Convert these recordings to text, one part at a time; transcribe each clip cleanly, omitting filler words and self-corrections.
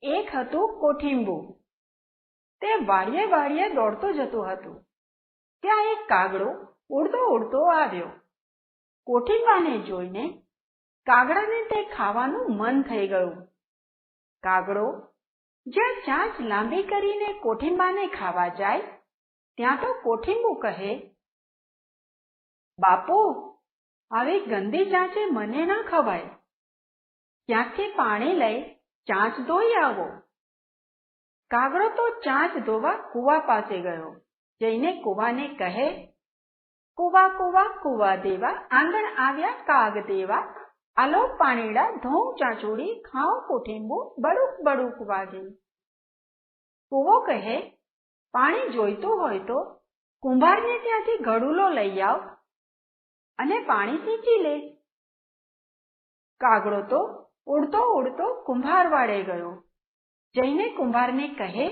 એક હતું કોઠીંબુ. તે વાડીએ વાડીએ દોડતું જતું હતું. ત્યાં એક કાગડો ઉડતો ઉડતો આવ્યો. કોઠીંબાને જોઈને કાગડાને તે ખાવાનું મન થઈ ગયું. કાગડો જ્યાં ચાંચ લાંબી કરીને કોઠીંબાને ખાવા જાય ત્યાં તો કોઠીંબુ કહે, બાપુ, આવી ગંદી ચાંચે મને ના ખવાય. ક્યાંકથી પાણી લઈ ચાંચ ધોઈ આવો. કાગડો તો ચાંચ ધોવા કૂવા પાસે ગયો. જઈને કૂવાને કહે, કૂવા કૂવા કૂવા દેવા, આંગણ આવ્યા કાગ દેવા, આલો પાણીડા ધોઉં ચાંચુડી, ખાઉં કોઠીંબુ, બડુક બડુક વાગે. કૂવો કહે, પાણી જોઈતું હોય તો કુંભારને ત્યાંથી ઘડુલો લઈ આવ અને પાણી સિંચી લે. કાગડો તો ઉડતો ઉડતો કુંભાર વાડે ગયો. જઈને કુંભારને કહે,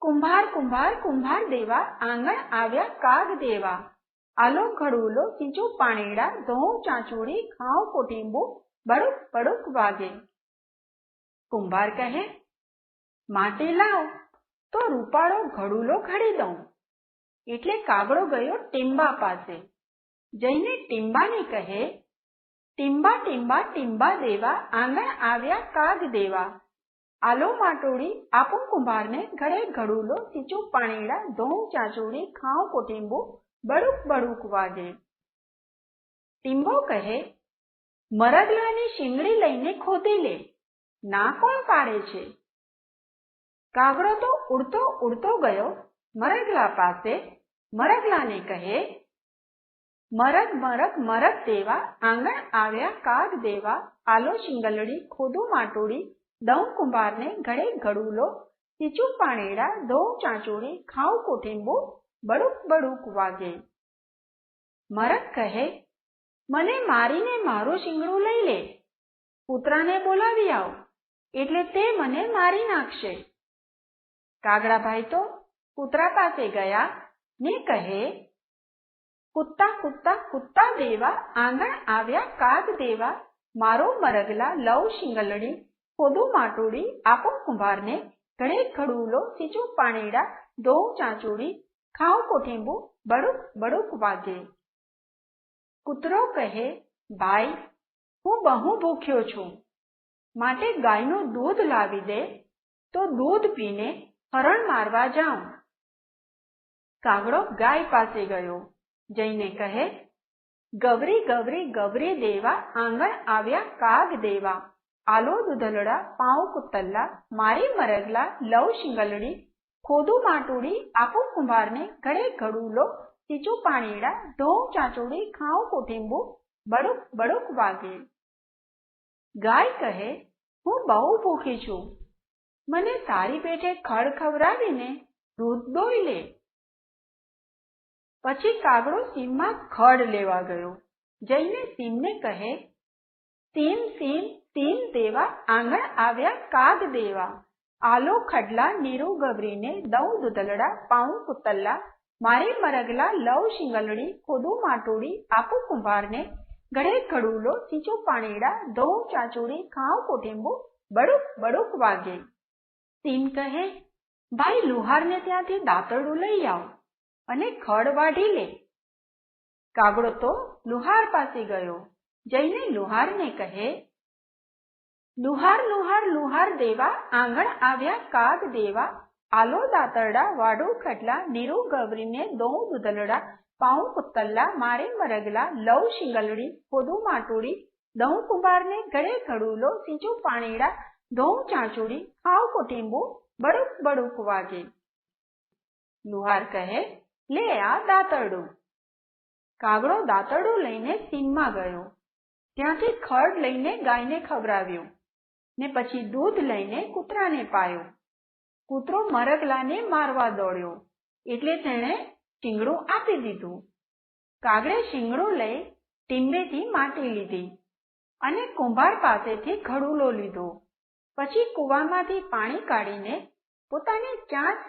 કુંભાર કુંભાર કુંભાર દેવા, આંગણ આવ્યા કાગ દેવા, આલો ઘડુલો સિંચું પાણીડા, ધોઉં ચાંચુડી, ખાઉં કોઠીંબુ, બડુક બડુક વાગે. કુંભાર કહે, માટી લાવ તો રૂપાળો ઘડુલો ઘડી દઉં. એટલે કાગડો ગયો ટીંબા પાસે. જઈને ટીંબાને કહે, ટીંબા ટીંબા ટીંબા દેવા, આંગણ આવ્યા કાગ દેવા, આલો માટોડી આપું કુંભારને, ઘડે ઘડુલો સિંચું પાણીડા, ધોઉં ચાંચુડી, ખાઉં કોઠીંબુ, બડુક બડુક વાગે. ટીંબો કહે, મરગલાની શીંગડી લઈને ખોદી લે, ના કોણ પાડે છે? કાગડો તો ઉડતો ઉડતો ગયો મરગલા પાસે. મરગલાને કહે, મરગ મરગ મરગ દેવા, આંગણ આવ્યા કાગ દેવા, આલો શિંગલડી ખોદું માટોડી, દઉં કુંભારને, ઘડે ઘડુલો સિંચું પાણીડા, ધોઉં ચાંચુડી, ખાઉં કોઠીંબુ, બડુક બડુક વાગે. મરગ કહે, મને મારીને મારું શિંગડું લઈ લે. કૂતરાને બોલાવી આવ એટલે તે મને મારી નાખશે. કાગડાભાઈ તો કૂતરા પાસે ગયા ને કહે, કુત્તા કુત્તા કુત્તા દેવા, આંગણ આવ્યા કાગ દેવા, મારો મરગલા લઉં શિંગલડી, ખોદું માટોડી, આપું કુંભારને, ઘડે ઘડુલો સિંચું પાણીડા, ધોઉં ચાંચુડી, ખાઉં કોઠીંબુ, બડુક બડુક વાગે. કૂતરો કહે, ભાઈ, હું બહુ ભૂખ્યો છું, માટે ગાયનું દૂધ લાવી દે તો દૂધ પીને હરણ મારવા જાઉં. કાગડો ગાય પાસે ગયો. જઈને કહે, ગવરી ગવરી ગવરી દેવા, આંગણ આવ્યા કાગ દેવા, આલો દૂધલડા પાઉં કુતલ્લા, મારી મરગલા લઉં શિંગલડી, ખોદું માટોડી, આપું કુંભારને, ઘડે ઘડુલો સિંચું પાણીડા, ધોઉં ચાંચુડી, ખાઉં કોઠીંબુ, બડુક બડુક વાગે. ગાય કહે, હું બહુ ભૂખી છું, મને તારી પેટે ખડ ખવડાવીને દૂધ દોઈ લે. પછી કાગડો સીમમાં ખડ લેવા ગયો. જઈને સીમને કહે, સીમ સીમ સીમ દેવા, આંગણ આવ્યા કાગ દેવા, આલો ખડલા નીરુ ગવરીને, દઉં દૂધલડા પાઉં કુતલ્લા, મારી મરગલા લઉં શિંગલડી, ખોદું માટોડી, આપું કુંભારને, ઘડે ઘડુલો સિંચું પાણીડા, ધોઉં ચાંચુડી, ખાઉં કોઠીંબુ, બડુક બડુક વાગે. સીમ કહે, ભાઈ, લુહારને ત્યાંથી દાંતરડું લઈ આવ અને ખડ વાઢી લે. કાગડો તો લુહાર પાસે ગયો. જઈને લુહારને કહે, લુહાર લુહાર લુહાર દેવા, આંગણ આવ્યા કાગ દેવા, આલો દાંતરડા વાડું ખડલા, નીરુ ગવરીને, દોઉં દૂધલડા પાઉં કુતલ્લા, મારે મરગલા લઉં શિંગલડી, ખોદું માટોડી, દઉં કુંભારને, ઘડે ઘડુલો સિંચું પાણીડા, ધોઉં ચાંચુડી, ખાઉં કોઠીંબુ, બડુક બડુક વાગે. લુહાર કહે, લે આ દાંતરડું. કાગડો દાંતરડું લઈને સીમમાં ગયો. ત્યાંથી ખડ લઈને ગાયને ખવડાવ્યું ને પછી દૂધ લઈને કૂતરાને પાયો. કૂતરો મરગલાને મારવા દોડ્યો એટલે તેણે શિંગડું આપી દીધું. કાગડે શિંગડું લઈ ટીંબેથી માટી લીધી અને કુંભાર પાસેથી ઘડુલો લીધો. પછી કૂવામાંથી પાણી કાઢીને પોતાની ચાંચ